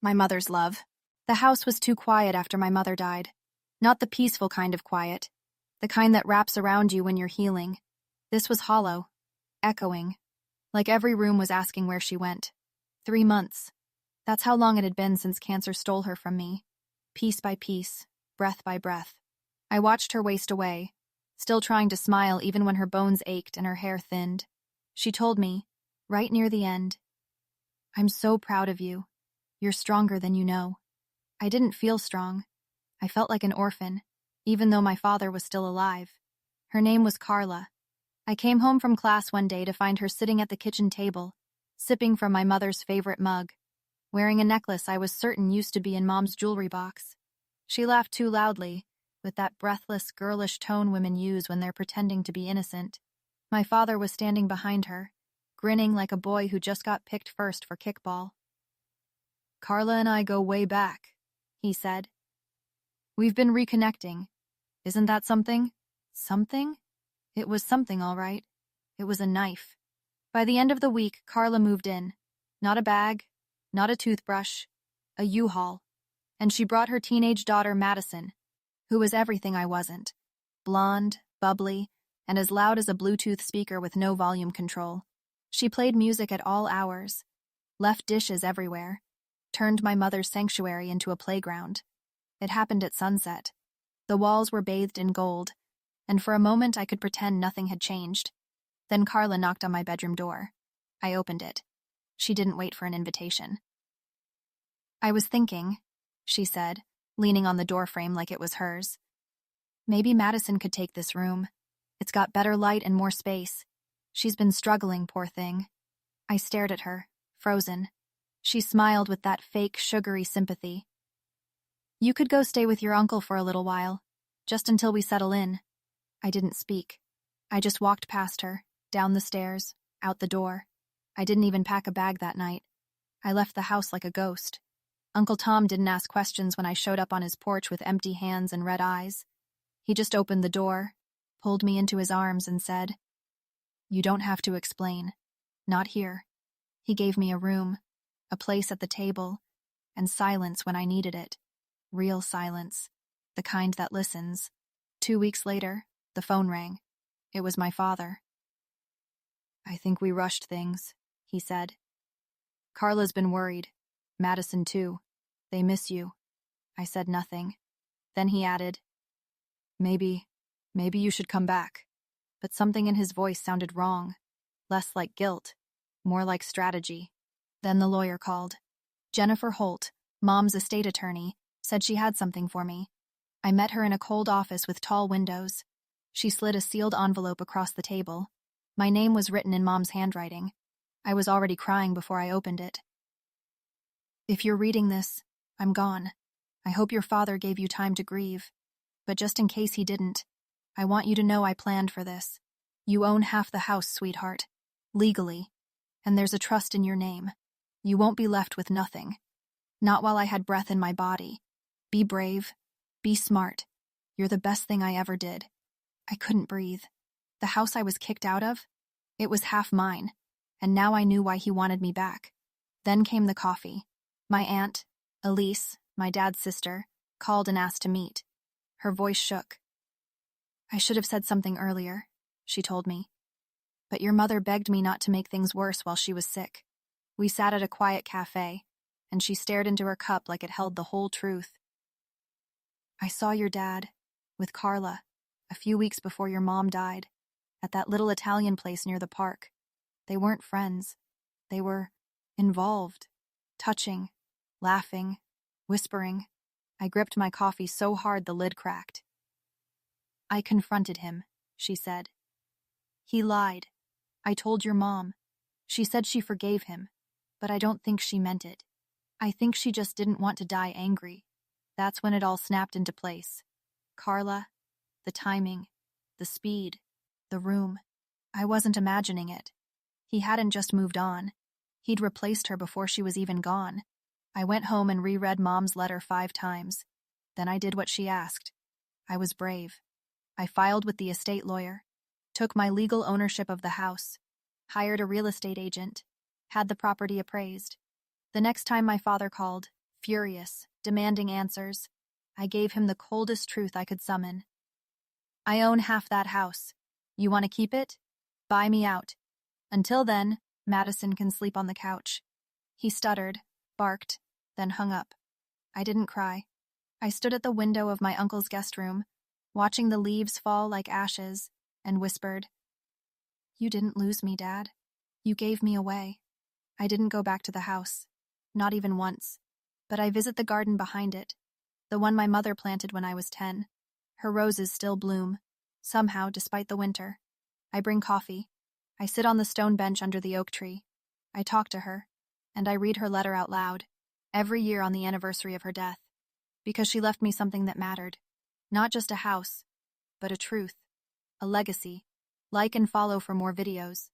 My mother's love. The house was too quiet after my mother died. Not the peaceful kind of quiet. The kind that wraps around you when you're healing. This was hollow. Echoing. Like every room was asking where she went. 3 months. That's how long it had been since cancer stole her from me. Piece by piece. Breath by breath. I watched her waste away, still trying to smile even when her bones ached and her hair thinned. She told me, right near the end, "I'm so proud of you. You're stronger than you know." I didn't feel strong. I felt like an orphan, even though my father was still alive. Her name was Carla. I came home from class one day to find her sitting at the kitchen table, sipping from my mother's favorite mug, wearing a necklace I was certain used to be in Mom's jewelry box. She laughed too loudly, with that breathless, girlish tone women use when they're pretending to be innocent. My father was standing behind her, grinning like a boy who just got picked first for kickball. "Carla and I go way back," he said. "We've been reconnecting. Isn't that something?" Something? It was something, all right. It was a knife. By the end of the week, Carla moved in. Not a bag, not a toothbrush, a U-Haul. And she brought her teenage daughter, Madison, who was everything I wasn't. Blonde, bubbly, and as loud as a Bluetooth speaker with no volume control. She played music at all hours, left dishes everywhere, turned my mother's sanctuary into a playground. It happened at sunset. The walls were bathed in gold, and for a moment I could pretend nothing had changed. Then Carla knocked on my bedroom door. I opened it. She didn't wait for an invitation. "I was thinking," she said, leaning on the doorframe like it was hers. "Maybe Madison could take this room. It's got better light and more space. She's been struggling, poor thing." I stared at her, frozen. She smiled with that fake, sugary sympathy. "You could go stay with your uncle for a little while, just until we settle in." I didn't speak. I just walked past her, down the stairs, out the door. I didn't even pack a bag that night. I left the house like a ghost. Uncle Tom didn't ask questions when I showed up on his porch with empty hands and red eyes. He just opened the door, pulled me into his arms, and said, "You don't have to explain. Not here." He gave me a room, a place at the table, and silence when I needed it. Real silence. The kind that listens. 2 weeks later, the phone rang. It was my father. "I think we rushed things," he said. "Carla's been worried. Madison too. They miss you." I said nothing. Then he added, Maybe you should come back." But something in his voice sounded wrong. Less like guilt, more like strategy. Then the lawyer called. Jennifer Holt, Mom's estate attorney, said she had something for me. I met her in a cold office with tall windows. She slid a sealed envelope across the table. My name was written in Mom's handwriting. I was already crying before I opened it. "If you're reading this, I'm gone. I hope your father gave you time to grieve. But just in case he didn't, I want you to know I planned for this. You own half the house, sweetheart. Legally. And there's a trust in your name. You won't be left with nothing. Not while I had breath in my body. Be brave. Be smart. You're the best thing I ever did." I couldn't breathe. The house I was kicked out of? It was half mine, and now I knew why he wanted me back. Then came the coffee. My aunt, Elise, my dad's sister, called and asked to meet. Her voice shook. "I should have said something earlier," she told me. "But your mother begged me not to make things worse while she was sick." We sat at a quiet cafe, and she stared into her cup like it held the whole truth. "I saw your dad, with Carla, a few weeks before your mom died, at that little Italian place near the park. They weren't friends. They were involved, touching, laughing, whispering." I gripped my coffee so hard the lid cracked. "I confronted him," she said. "He lied. I told your mom. She said she forgave him, but I don't think she meant it. I think she just didn't want to die angry. That's when it all snapped into place. Carla, the timing, the speed, the room. I wasn't imagining it. He hadn't just moved on. He'd replaced her before she was even gone. I went home and reread Mom's letter 5 times. Then I did what she asked. I was brave. I filed with the estate lawyer, took my legal ownership of the house, hired a real estate agent, had the property appraised. The next time my father called, Furious, demanding answers, I gave him the coldest truth I could summon. I own half that house. You want to keep it? Buy me out. Until then, Madison can sleep on the couch. He stuttered, barked, then hung up. I didn't cry. I stood at the window of my uncle's guest room, watching the leaves fall like ashes, and whispered, "You didn't lose me, Dad. You gave me away." I didn't go back to the house, not even once, but I visit the garden behind it, the one my mother planted when I was 10. Her roses still bloom, somehow, despite the winter. I bring coffee. I sit on the stone bench under the oak tree. I talk to her, and I read her letter out loud, every year on the anniversary of her death, because she left me something that mattered. Not just a house, but a truth, a legacy. Like and follow for more videos.